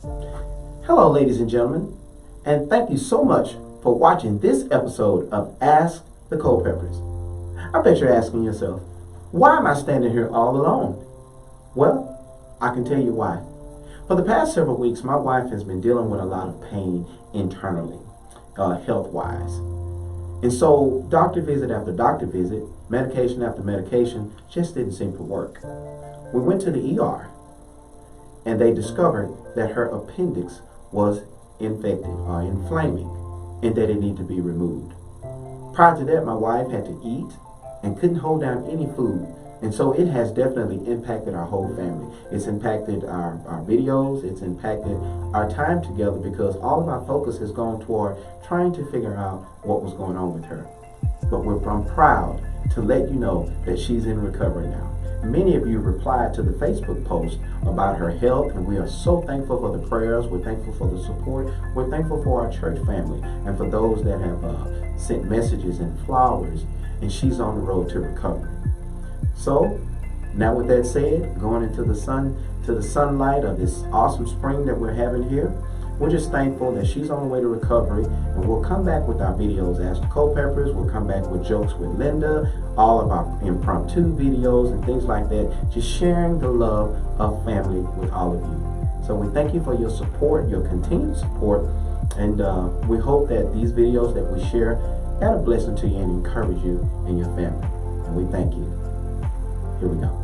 Hello, ladies and gentlemen, and thank you so much for watching this episode of Ask the Culpeppers. I bet you're asking yourself, why am I standing here all alone? Well, I can tell you why. For the past several weeks, my wife has been dealing with a lot of pain internally, health-wise. And so, doctor visit after doctor visit, medication after medication just didn't seem to work. We went to the ER, and they discovered that her appendix was infected or inflaming and that it needed to be removed. Prior to that, my wife had to eat and couldn't hold down any food. And so it has definitely impacted our whole family. It's impacted our videos, it's impacted our time together because all of our focus has gone toward trying to figure out what was going on with her. But I'm proud to let you know that she's in recovery now. Many of you replied to the Facebook post about her health, and we are so thankful for the prayers, we're thankful for the support, we're thankful for our church family, and for those that have sent messages and flowers, and she's on the road to recovery. So, now with that said, going into the sunlight of this awesome spring that we're having here, we're just thankful that she's on the way to recovery, and we'll come back with our videos, Ask the Culpeppers, we'll come back with jokes with Linda, all of our impromptu videos and things like that, just sharing the love of family with all of you. So we thank you for your support, your continued support, and we hope that these videos that we share add a blessing to you and encourage you and your family. And we thank you. Here we go.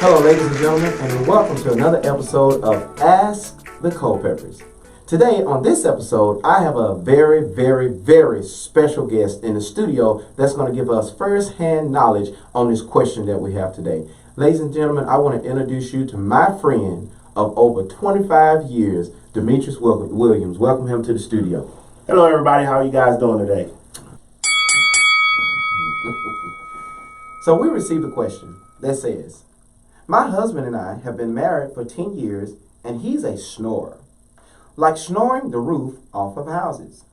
Hello, ladies and gentlemen, and welcome to another episode of Ask the Culpeppers. Today, on this episode, I have a very, very, very special guest in the studio that's going to give us first-hand knowledge on this question that we have today. Ladies and gentlemen, I want to introduce you to my friend of over 25 years, Demetruis Williams. Welcome him to the studio. Hello, everybody. How are you guys doing today? So we received a question that says, my husband and I have been married for 10 years, and he's a snorer. Like snoring the roof off of houses.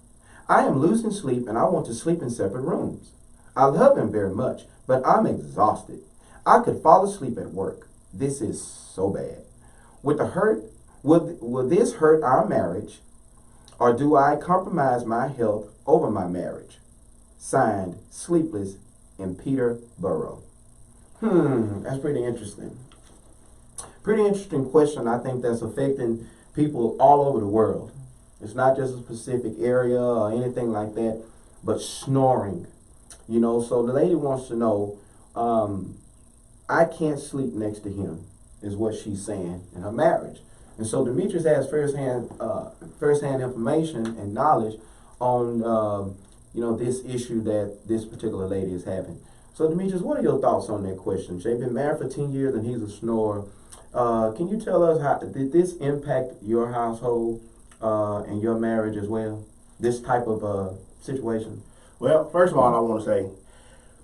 I am losing sleep, and I want to sleep in separate rooms. I love him very much, but I'm exhausted. I could fall asleep at work. This is so bad. Will this hurt our marriage, or do I compromise my health over my marriage? Signed, Sleepless in Peterborough. That's pretty interesting. Pretty interesting question. I think that's affecting people all over the world. It's not just a specific area or anything like that, but snoring. So the lady wants to know, I can't sleep next to him, is what she's saying in her marriage. And so Demetruis has firsthand information and knowledge on, this issue that this particular lady is having. So Demetruis, what are your thoughts on that question? They've been married for 10 years and he's a snorer. Can you tell us how did this impact your household and your marriage as well? This type of situation? Well, first of all, I want to say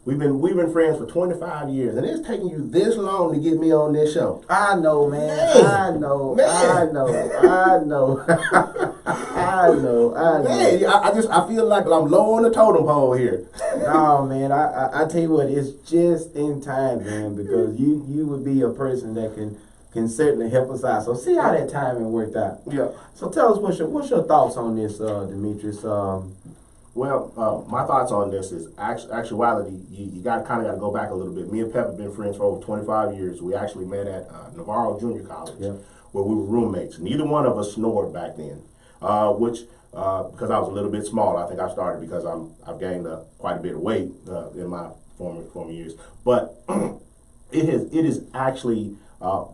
we've been friends for 25 years, and it's taking you this long to get me on this show. I know, man. I know. Man. I know. Man, I feel like I'm low on the totem pole here. No, man. I tell you what, it's just in time, man, because you would be a person that can certainly help us out. So see how that timing worked out. Yeah. So tell us what's your thoughts on this, Demetruis? Well, my thoughts on this is actuality. You got to go back a little bit. Me and Pep have been friends for over 25 years. We actually met at Navarro Junior College, where we were roommates. Neither one of us snored back then, which because I was a little bit small. I think I started because I've gained quite a bit of weight in my former years. But it is actually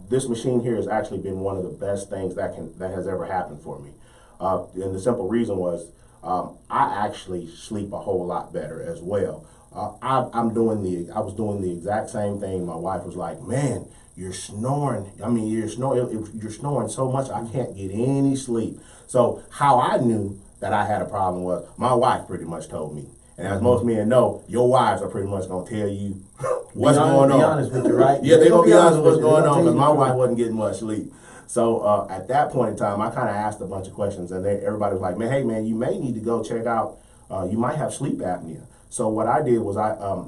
this machine here has actually been one of the best things that has ever happened for me. And the simple reason was I actually sleep a whole lot better as well. I was doing the exact same thing. My wife was like, "Man, you're snoring. You're snoring so much I can't get any sleep." So how I knew that I had a problem was my wife pretty much told me. And as most men know, your wives are pretty much gonna tell you what's going on. Be honest with you, right? Yeah, they're gonna be honest with what's going on, because my truth. wife wasn't getting much sleep. So at that point in time, I kind of asked a bunch of questions, and everybody was like, "Man, hey, man, you may need to go check out. You might have sleep apnea." So what I did was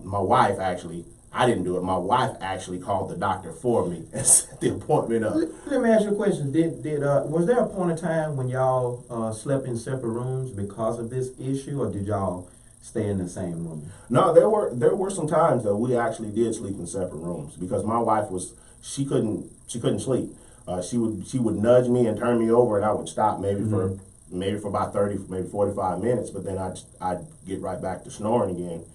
my wife actually. I didn't do it. My wife actually called the doctor for me and set the appointment up. Let me ask you a question. Was there a point in time when y'all slept in separate rooms because of this issue, or did y'all stay in the same room? No, there were some times that we actually did sleep in separate rooms, because my wife she couldn't sleep. She would nudge me and turn me over, and I would stop maybe for about 30, maybe 45 minutes, but then I'd get right back to snoring again.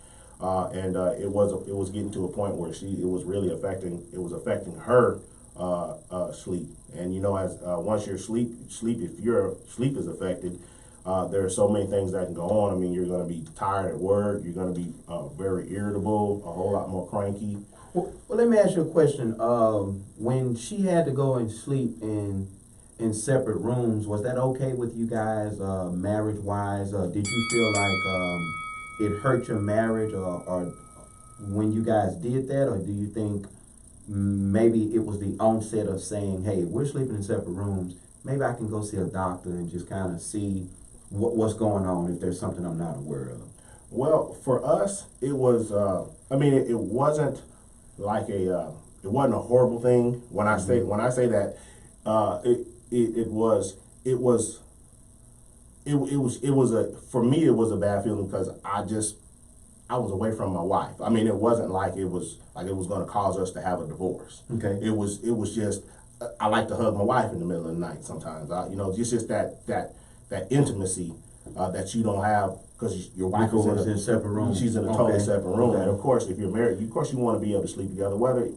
It was getting to a point where it was really affecting her sleep. And as once your sleep if your sleep is affected, there are so many things that can go on. I mean, you're going to be tired at work. You're going to be very irritable, a whole lot more cranky. Well, let me ask you a question. When she had to go and sleep in separate rooms, was that okay with you guys, marriage-wise? Did you feel like it hurt your marriage, or when you guys did that, or do you think maybe it was the onset of saying, "Hey, we're sleeping in separate rooms. Maybe I can go see a doctor and just kind of see what's going on if there's something I'm not aware of"? Well, for us, it was. It wasn't like it wasn't a horrible thing. When I say that, it was for me, it was a bad feeling, because I was away from my wife. I mean, it wasn't like it was going to cause us to have a divorce. Okay. It was just, I like to hug my wife in the middle of the night sometimes. Just that intimacy that you don't have, because your wife is in separate rooms. She's in a totally separate room. Okay. And of course, if you're married, you want to be able to sleep together. Whether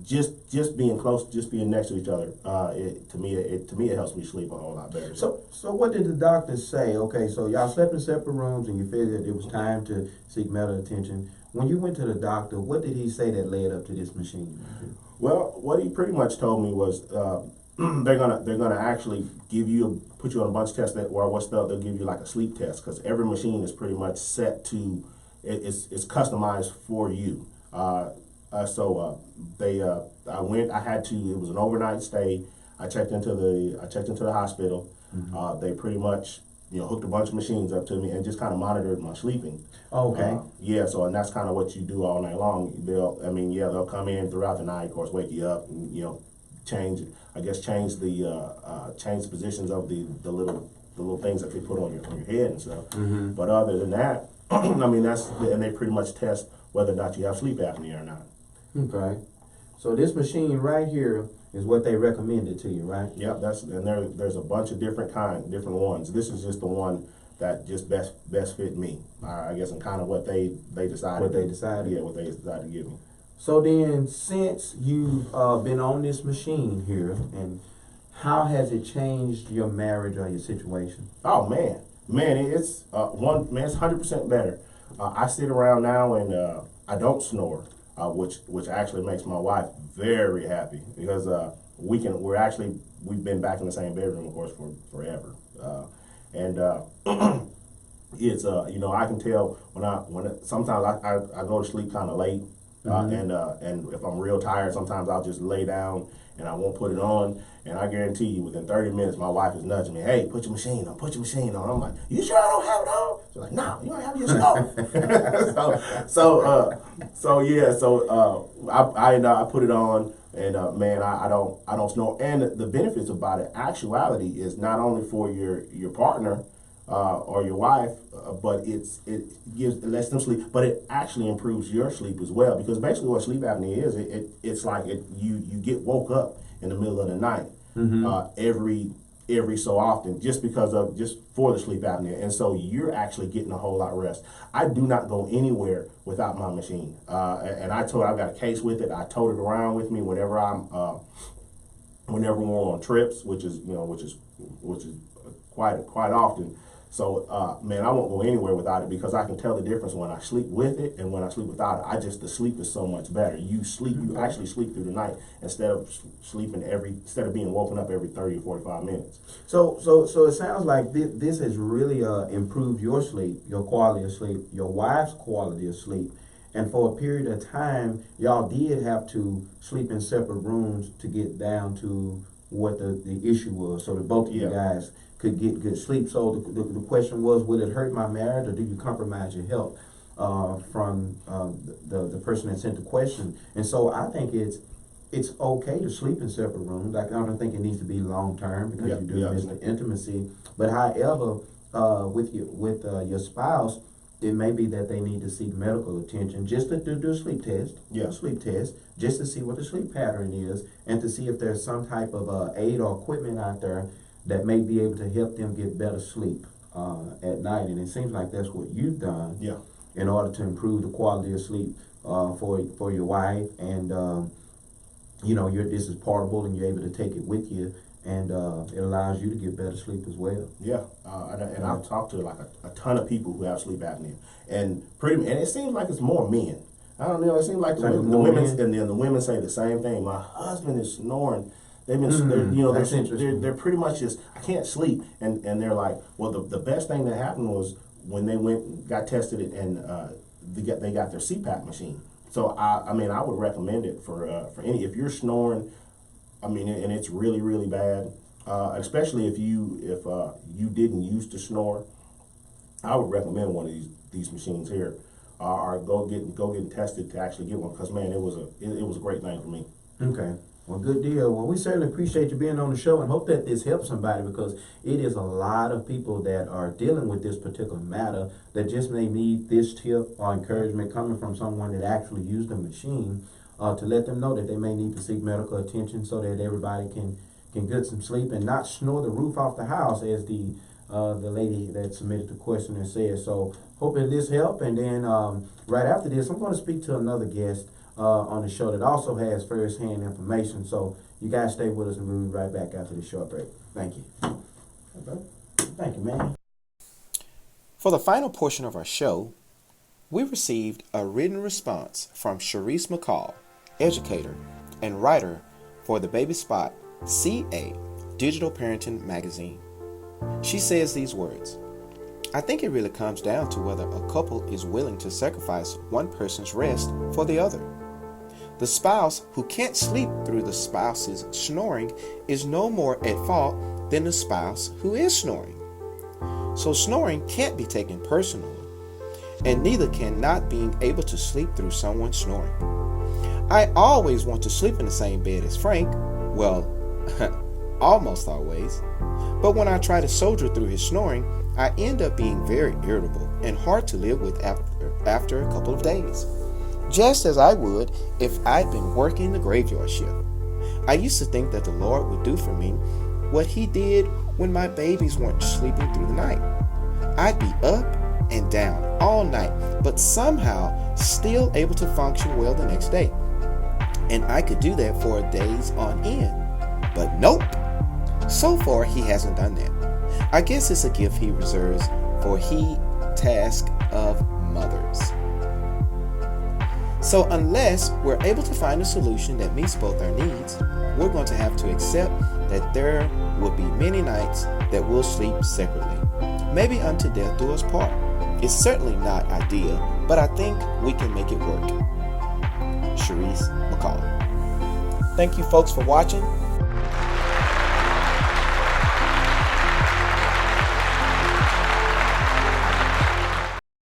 just being close, just being next to each other, to me it helps me sleep a whole lot better. So what did the doctor say? Okay, so y'all slept in separate rooms, and you figured it was time to seek medical attention. When you went to the doctor, what did he say that led up to this machine? Well, what he pretty much told me was they're gonna actually put you on a bunch of tests they'll give you like a sleep test, because every machine is pretty much set to it's customized for you. I had to. It was an overnight stay. I checked into the hospital. Mm-hmm. They pretty much hooked a bunch of machines up to me and just kind of monitored my sleeping. Okay. And that's kind of what you do all night long. They'll come in throughout the night, of course, wake you up, and, change the positions of the little things that they put on your head and stuff. Mm-hmm. But other than that, and they pretty much test whether or not you have sleep apnea or not. Okay. So this machine right here is what they recommended to you, right? Yep, there's a bunch of different ones. This is just the one that just best fit me. I guess, and kind of what they decided. What they decided? Yeah, what they decided to give me. So then, since you've been on this machine here, and how has it changed your marriage or your situation? Oh man, it's 100% better. I sit around now and I don't snore, which actually makes my wife very happy, because we've been back in the same bedroom, of course, for forever, it's I can tell sometimes I go to sleep kind of late. And if I'm real tired, sometimes I'll just lay down and I won't put it on. And I guarantee you, within 30 minutes, my wife is nudging me. "Hey, put your machine on. Put your machine on." I'm like, "You sure I don't have it on?" She's like, "No, you don't have your I put it on, and I don't snore. And the benefits about it, actuality, is not only for your partner or your wife, but it lets them sleep, but it actually improves your sleep as well, because basically what sleep apnea is, it's like you get woke up in the middle of the night. Mm-hmm. Every so often, just for the sleep apnea, and so you're actually getting a whole lot of rest. I do not go anywhere without my machine, and I've got a case with it. I tote it around with me whenever we're on trips, which is quite often. So, man, I won't go anywhere without it because I can tell the difference when I sleep with it and when I sleep without it. The sleep is so much better. You actually sleep through the night instead of being woken up every 30 or 45 minutes. So it sounds like this has really improved your sleep, your quality of sleep, your wife's quality of sleep. And for a period of time, y'all did have to sleep in separate rooms to get down to what the issue was, so that both of you guys could get good sleep. So the question was, would it hurt my marriage, or do you compromise your health from the person that sent the question? And so I think it's okay to sleep in separate rooms. I don't think it needs to be long term because you do miss the intimacy. But however, with your spouse, it may be that they need to seek medical attention just to do a sleep test, just to see what the sleep pattern is, and to see if there's some type of aid or equipment out there that may be able to help them get better sleep at night. And it seems like that's what you've done in order to improve the quality of sleep for your wife. And this is portable, and you're able to take it with you. And it allows you to get better sleep as well. And I've talked to like a ton of people who have sleep apnea, and it seems like it's more men. I don't know. It seems like the women say the same thing. My husband is snoring. They've been, they're pretty much just, I can't sleep, and they're like, well, the best thing that happened was when they got tested and they got their CPAP machine. So I would recommend it for any, if you're snoring. And it's really, really bad, especially if you didn't used to snore. I would recommend one of these machines here, or go get tested to actually get one, because man, it was a great thing for me. Okay. Well, good deal. Well, we certainly appreciate you being on the show and hope that this helps somebody, because it is a lot of people that are dealing with this particular matter that just may need this tip or encouragement coming from someone that actually used the machine. To let them know that they may need to seek medical attention so that everybody can get some sleep and not snore the roof off the house, as the lady that submitted the question and said. So hoping this helped. And then right after this, I'm going to speak to another guest on the show that also has first-hand information. So you guys stay with us, and we'll be right back after this short break. Thank you. Thank you, man. For the final portion of our show, we received a written response from Cherise Mccall, educator and writer for the Baby Spot CA Digital Parenting Magazine. She says these words: I think it really comes down to whether a couple is willing to sacrifice one person's rest for the other. The spouse who can't sleep through the spouse's snoring is no more at fault than the spouse who is snoring. So snoring can't be taken personally, and neither can not being able to sleep through someone snoring. I always want to sleep in the same bed as Frank. Well, almost always. But when I try to soldier through his snoring, I end up being very irritable and hard to live with after a couple of days. Just as I would if I'd been working the graveyard shift. I used to think that the Lord would do for me what he did when my babies weren't sleeping through the night. I'd be up and down all night, but somehow still able to function well the next day. And I could do that for days on end. But nope. So far, he hasn't done that. I guess it's a gift he reserves for he task of mothers. So unless we're able to find a solution that meets both our needs, we're going to have to accept that there will be many nights that we'll sleep separately. Maybe until death do us part. It's certainly not ideal, but I think we can make it work. Cherise Mccall. Thank you folks for watching.